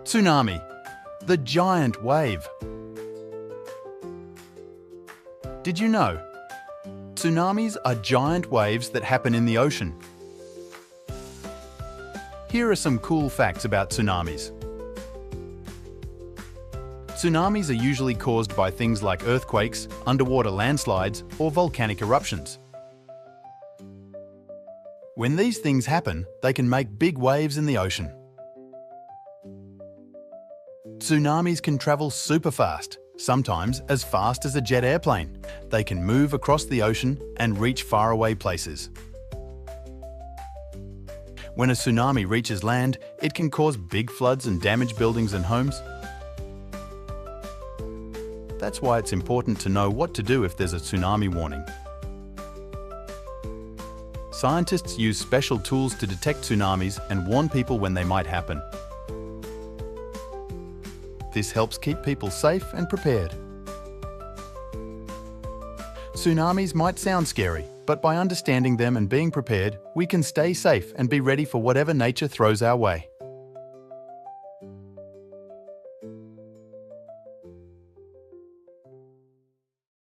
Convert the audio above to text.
Tsunami, the giant wave. Did you know? Tsunamis are giant waves that happen in the ocean. Here are some cool facts about tsunamis. Tsunamis are usually caused by things like earthquakes, underwater landslides, or volcanic eruptions. When these things happen, they can make big waves in the ocean. Tsunamis can travel super fast, sometimes as fast as a jet airplane. They can move across the ocean and reach faraway places. When a tsunami reaches land, it can cause big floods and damage buildings and homes. That's why it's important to know what to do if there's a tsunami warning. Scientists use special tools to detect tsunamis and warn people when they might happen. This helps keep people safe and prepared. Tsunamis might sound scary, but by understanding them and being prepared, we can stay safe and be ready for whatever nature throws our way.